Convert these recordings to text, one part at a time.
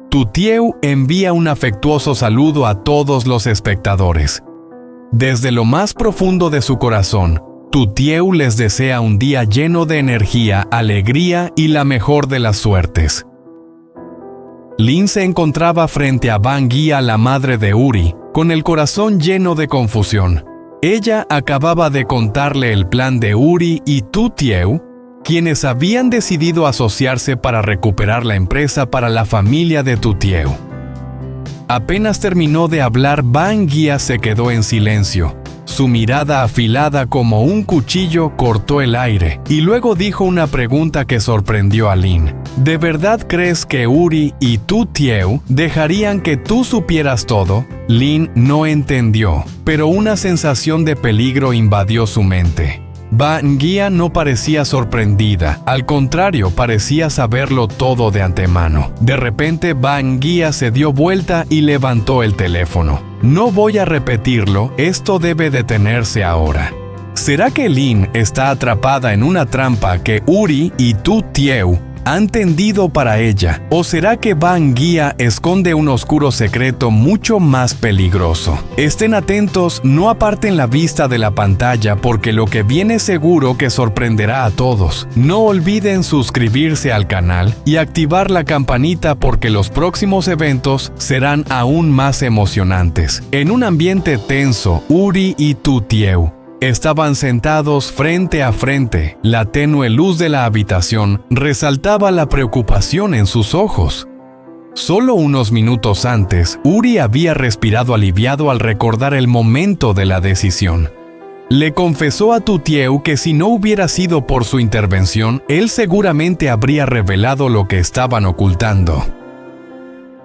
Tutieu envía un afectuoso saludo a todos los espectadores. Desde lo más profundo de su corazón, Tutieu les desea un día lleno de energía, alegría y la mejor de las suertes. Lin se encontraba frente a Bangia, la madre de Uri, con el corazón lleno de confusión. Ella acababa de contarle el plan de Uri y Tutieu, quienes habían decidido asociarse para recuperar la empresa para la familia de Tutieu. Apenas terminó de hablar, Bangia se quedó en silencio. Su mirada afilada como un cuchillo cortó el aire y luego dijo una pregunta que sorprendió a Lin. ¿De verdad crees que Uri y Tutieu dejarían que tú supieras todo? Lin no entendió, pero una sensación de peligro invadió su mente. Bangia no parecía sorprendida, al contrario, parecía saberlo todo de antemano. De repente, Bangia se dio vuelta y levantó el teléfono. No voy a repetirlo, esto debe detenerse ahora. ¿Será que Lin está atrapada en una trampa que Uri y Tutieu han tendido para ella? ¿O será que Bangia esconde un oscuro secreto mucho más peligroso? Estén atentos, no aparten la vista de la pantalla porque lo que viene seguro que sorprenderá a todos. No olviden suscribirse al canal y activar la campanita porque los próximos eventos serán aún más emocionantes. En un ambiente tenso, Uri y Tutieu estaban sentados frente a frente. La tenue luz de la habitación resaltaba la preocupación en sus ojos. Solo unos minutos antes, Uri había respirado aliviado al recordar el momento de la decisión. Le confesó a Tutieu que si no hubiera sido por su intervención, él seguramente habría revelado lo que estaban ocultando.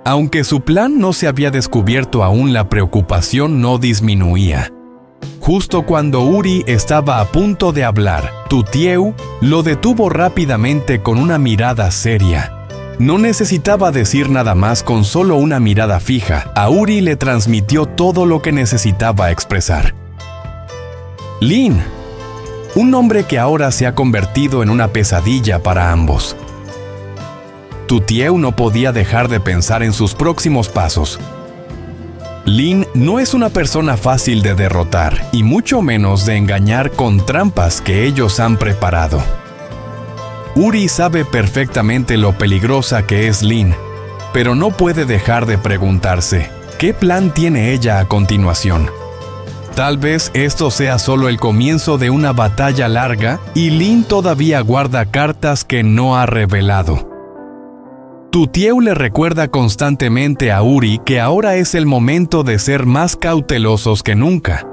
Aunque su plan no se había descubierto aún, la preocupación no disminuía. Justo cuando Uri estaba a punto de hablar, Tutieu lo detuvo rápidamente con una mirada seria. No necesitaba decir nada más, con solo una mirada fija, a Uri le transmitió todo lo que necesitaba expresar. Lin, un nombre que ahora se ha convertido en una pesadilla para ambos. Tutieu no podía dejar de pensar en sus próximos pasos. Lin no es una persona fácil de derrotar, y mucho menos de engañar con trampas que ellos han preparado. Uri sabe perfectamente lo peligrosa que es Lin, pero no puede dejar de preguntarse, ¿qué plan tiene ella a continuación? Tal vez esto sea solo el comienzo de una batalla larga, y Lin todavía guarda cartas que no ha revelado. Tutieu le recuerda constantemente a Uri que ahora es el momento de ser más cautelosos que nunca.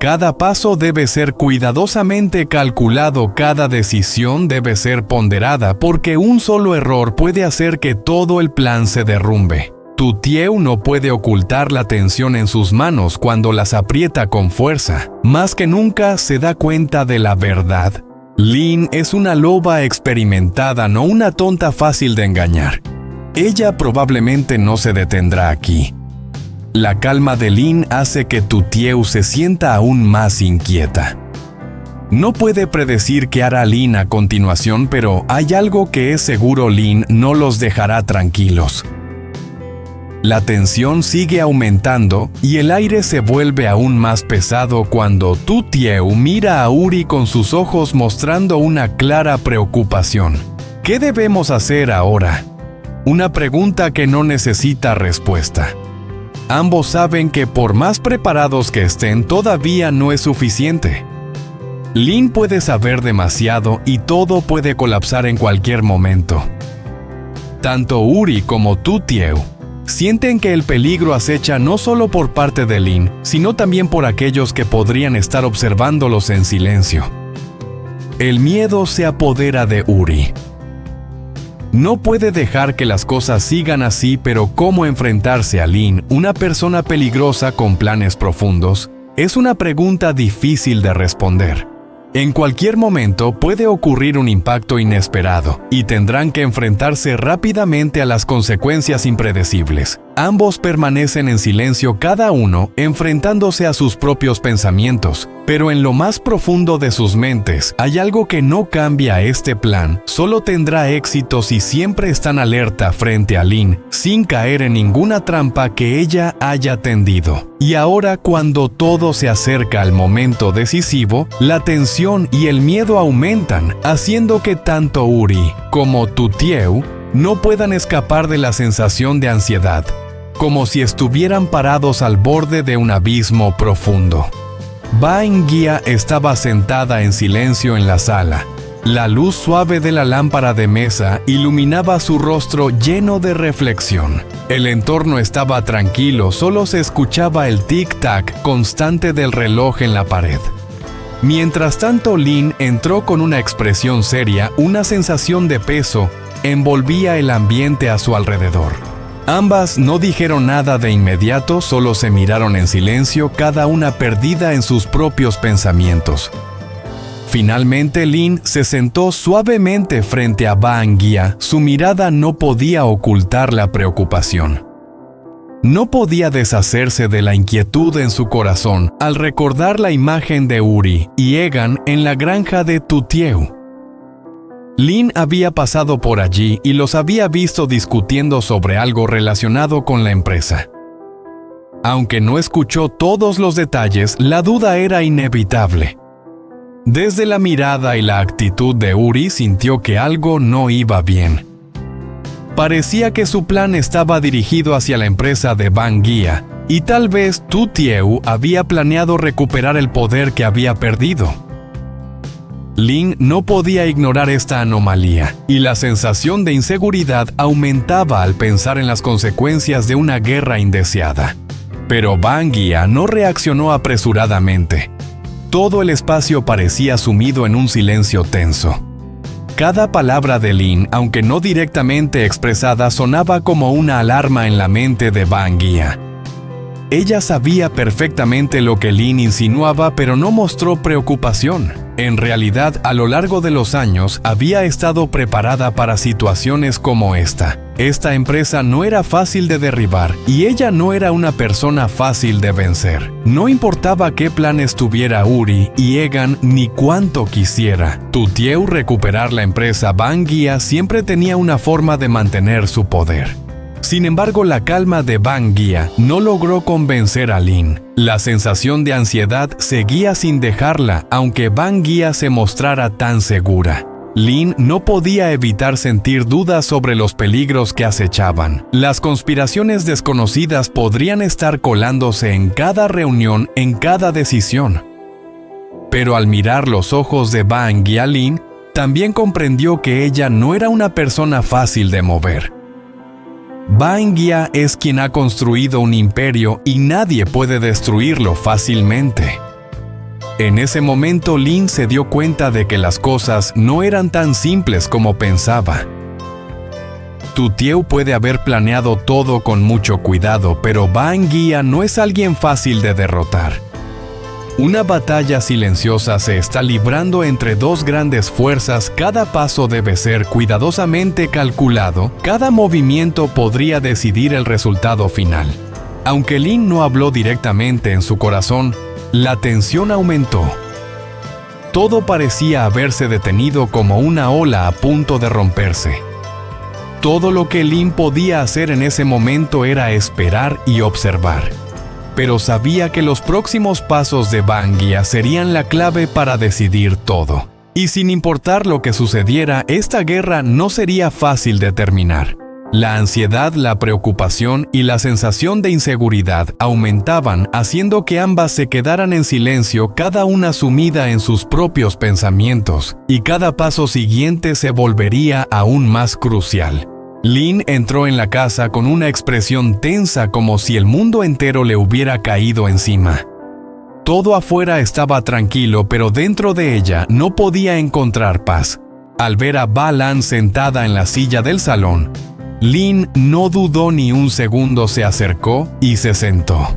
Cada paso debe ser cuidadosamente calculado, cada decisión debe ser ponderada, porque un solo error puede hacer que todo el plan se derrumbe. Tutieu no puede ocultar la tensión en sus manos cuando las aprieta con fuerza. Más que nunca se da cuenta de la verdad. Lin es una loba experimentada, no una tonta fácil de engañar. Ella probablemente no se detendrá aquí. La calma de Lin hace que Tutieu se sienta aún más inquieta. No puede predecir qué hará Lin a continuación, pero hay algo que es seguro: Lin no los dejará tranquilos. La tensión sigue aumentando y el aire se vuelve aún más pesado cuando Tutieu mira a Uri con sus ojos mostrando una clara preocupación. ¿Qué debemos hacer ahora? Una pregunta que no necesita respuesta. Ambos saben que por más preparados que estén, todavía no es suficiente. Lin puede saber demasiado y todo puede colapsar en cualquier momento. Tanto Uri como Tutieu sienten que el peligro acecha no solo por parte de Lin, sino también por aquellos que podrían estar observándolos en silencio. El miedo se apodera de Uri. No puede dejar que las cosas sigan así, pero ¿cómo enfrentarse a Lin, una persona peligrosa con planes profundos? Es una pregunta difícil de responder. En cualquier momento puede ocurrir un impacto inesperado y tendrán que enfrentarse rápidamente a las consecuencias impredecibles. Ambos permanecen en silencio, cada uno enfrentándose a sus propios pensamientos, pero en lo más profundo de sus mentes hay algo que no cambia. Este plan solo tendrá éxito si siempre están alerta frente a Lynn, sin caer en ninguna trampa que ella haya tendido. Y ahora, cuando todo se acerca al momento decisivo, la tensión y el miedo aumentan, haciendo que tanto Uri como Tutieu no puedan escapar de la sensación de ansiedad, como si estuvieran parados al borde de un abismo profundo. Ba-Engia estaba sentada en silencio en la sala. La luz suave de la lámpara de mesa iluminaba su rostro lleno de reflexión. El entorno estaba tranquilo, solo se escuchaba el tic-tac constante del reloj en la pared. Mientras tanto, Lynn entró con una expresión seria, una sensación de peso envolvía el ambiente a su alrededor. Ambas no dijeron nada de inmediato, solo se miraron en silencio, cada una perdida en sus propios pensamientos. Finalmente, Lynn se sentó suavemente frente a Ba-Engia. Su mirada no podía ocultar la preocupación. No podía deshacerse de la inquietud en su corazón al recordar la imagen de Uri y Egan en la granja de Tutieu. Lynn había pasado por allí y los había visto discutiendo sobre algo relacionado con la empresa. Aunque no escuchó todos los detalles, la duda era inevitable. Desde la mirada y la actitud de Uri sintió que algo no iba bien. Parecía que su plan estaba dirigido hacia la empresa de Ba-Engia, y tal vez Tutieu había planeado recuperar el poder que había perdido. Lynn no podía ignorar esta anomalía, y la sensación de inseguridad aumentaba al pensar en las consecuencias de una guerra indeseada. Pero Ba-Engia no reaccionó apresuradamente. Todo el espacio parecía sumido en un silencio tenso. Cada palabra de Lynn, aunque no directamente expresada, sonaba como una alarma en la mente de Ba-Engia. Ella sabía perfectamente lo que Lynn insinuaba, pero no mostró preocupación. En realidad, a lo largo de los años, había estado preparada para situaciones como esta. Esta empresa no era fácil de derribar, y ella no era una persona fácil de vencer. No importaba qué planes tuviera Uri y Egan, ni cuánto quisiera Tutieu recuperar la empresa, Ba-Engia siempre tenía una forma de mantener su poder. Sin embargo, la calma de Ba-Engia no logró convencer a Lynn. La sensación de ansiedad seguía sin dejarla, aunque Ba-Engia se mostrara tan segura. Lynn no podía evitar sentir dudas sobre los peligros que acechaban. Las conspiraciones desconocidas podrían estar colándose en cada reunión, en cada decisión. Pero al mirar los ojos de Ba-Engia, Lynn también comprendió que ella no era una persona fácil de mover. Ba-Engia es quien ha construido un imperio y nadie puede destruirlo fácilmente. En ese momento, Lynn se dio cuenta de que las cosas no eran tan simples como pensaba. Tutieu puede haber planeado todo con mucho cuidado, pero Ba-Engia no es alguien fácil de derrotar. Una batalla silenciosa se está librando entre dos grandes fuerzas. Cada paso debe ser cuidadosamente calculado. Cada movimiento podría decidir el resultado final. Aunque Lynn no habló directamente en su corazón, la tensión aumentó. Todo parecía haberse detenido como una ola a punto de romperse. Todo lo que Lynn podía hacer en ese momento era esperar y observar. Pero sabía que los próximos pasos de Ba-Engia serían la clave para decidir todo. Y sin importar lo que sucediera, esta guerra no sería fácil de terminar. La ansiedad, la preocupación y la sensación de inseguridad aumentaban, haciendo que ambas se quedaran en silencio, cada una sumida en sus propios pensamientos, y cada paso siguiente se volvería aún más crucial. Lynn entró en la casa con una expresión tensa, como si el mundo entero le hubiera caído encima. Todo afuera estaba tranquilo, pero dentro de ella no podía encontrar paz. Al ver a Ba-Lan sentada en la silla del salón, Lynn no dudó ni un segundo, se acercó y se sentó.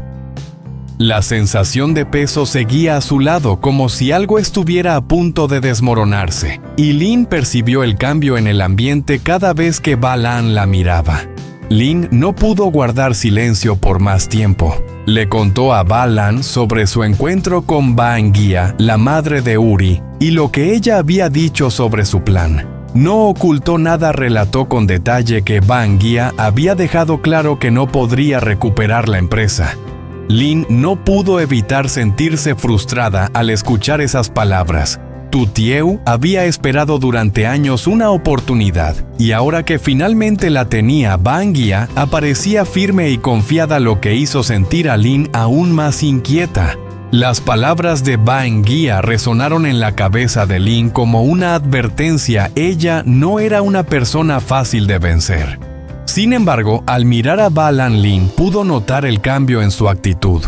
La sensación de peso seguía a su lado, como si algo estuviera a punto de desmoronarse, y Lynn percibió el cambio en el ambiente cada vez que Ba-Lan la miraba. Lin no pudo guardar silencio por más tiempo. Le contó a Balan sobre su encuentro con Bangia, la madre de Uri, y lo que ella había dicho sobre su plan. No ocultó nada, relató con detalle que Bangia había dejado claro que no podría recuperar la empresa. Lin no pudo evitar sentirse frustrada al escuchar esas palabras. Tu Tieu había esperado durante años una oportunidad, y ahora que finalmente la tenía, Bangia aparecía firme y confiada, lo que hizo sentir a Lin aún más inquieta. Las palabras de Bangia resonaron en la cabeza de Lin como una advertencia. Ella no era una persona fácil de vencer. Sin embargo, al mirar a Balan, Lin pudo notar el cambio en su actitud.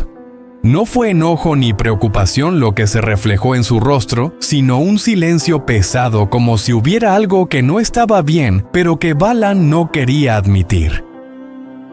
No fue enojo ni preocupación lo que se reflejó en su rostro, sino un silencio pesado, como si hubiera algo que no estaba bien, pero que Balan no quería admitir.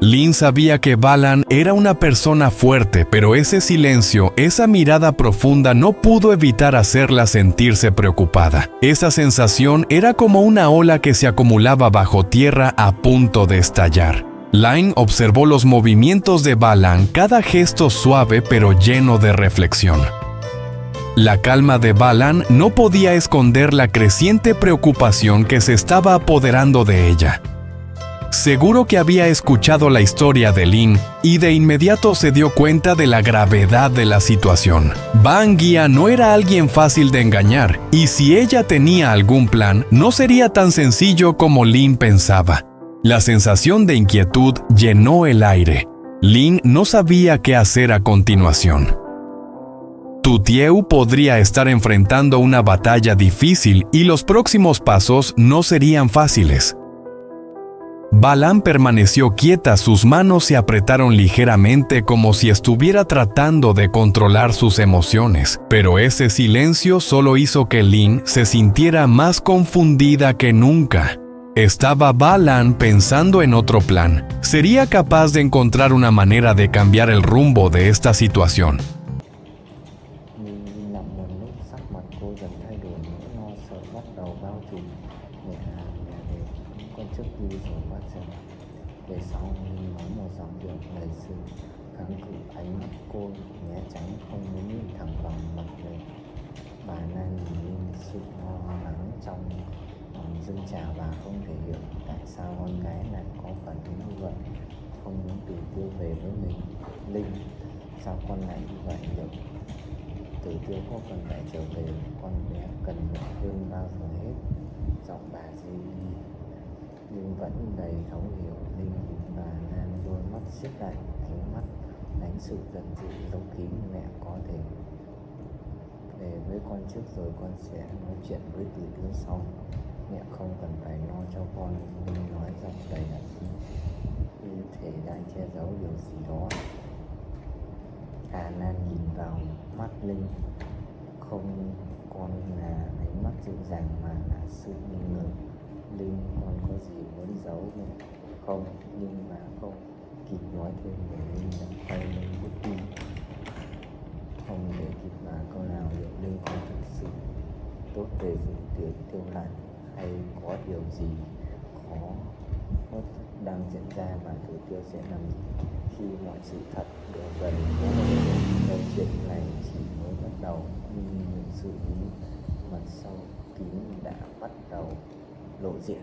Lin sabía que Balan era una persona fuerte, pero ese silencio, esa mirada profunda no pudo evitar hacerla sentirse preocupada. Esa sensación era como una ola que se acumulaba bajo tierra a punto de estallar. Lin observó los movimientos de Balan, cada gesto suave pero lleno de reflexión. La calma de Balan no podía esconder la creciente preocupación que se estaba apoderando de ella. Seguro que había escuchado la historia de Lin y de inmediato se dio cuenta de la gravedad de la situación. Bangia no era alguien fácil de engañar, y si ella tenía algún plan, no sería tan sencillo como Lin pensaba. La sensación de inquietud llenó el aire. Lin no sabía qué hacer a continuación. Tu Tieu podría estar enfrentando una batalla difícil y los próximos pasos no serían fáciles. Balan permaneció quieta, sus manos se apretaron ligeramente como si estuviera tratando de controlar sus emociones, pero ese silencio solo hizo que Lin se sintiera más confundida que nunca. ¿Estaba Balan pensando en otro plan? ¿Sería capaz de encontrar una manera de cambiar el rumbo de esta situación? Nhìn nằm một lúc sắc mặt cô dần thay đổi, nỗi lo sợ bắt đầu bao trùm. Nhẹ nhàng nhẹ để những con trước đi rồi bắt dần. Về sau Linh nói một giọng điệu đầy sự kháng cự, ánh mắt cô né tránh, không muốn nhìn thẳng vào mặt mình. Bà Nan nhìn Linh sự lo lắng trong lòng dâng trào, và không thể hiểu tại sao con gái lại có phản ứng như vậy, không muốn Tử Tiêu về với mình. Linh, sao con lại như vậy được? Tử Tiêu có cần phải trở về, con bé cần mẹ hơn bao giờ hết. Giọng bà dịu đi nhưng vẫn đầy thấu hiểu. Linh và Nan đôi mắt siết lại, ánh mắt đánh sự giận dữ, giấu kín. Mẹ có thể về với con trước rồi con sẽ nói chuyện với Tử Tiêu sau. Mẹ không cần phải lo cho con. Linh nói giọng đầy ẩn như thể đang che giấu điều gì đó. Hà Nan nhìn vào mắt Linh, không còn là ánh mắt dịu dàng mà là sự nghi ngờ. Linh, con có gì muốn giấu mẹ không? Nhưng mà không kịp nói thêm để Linh đã quay lưng bước đi. Không để kịp nói câu nào, liệu Linh có thực sự tốt về Tử Tiêu lại, hay có điều gì khó đang diễn ra và Tử Tiêu sẽ làm gì khi mọi sự thật đều dần bộc lộ? Câu chuyện này chỉ mới bắt đầu, nhưng những sự bí mật sâu kín đã bắt đầu lộ diện.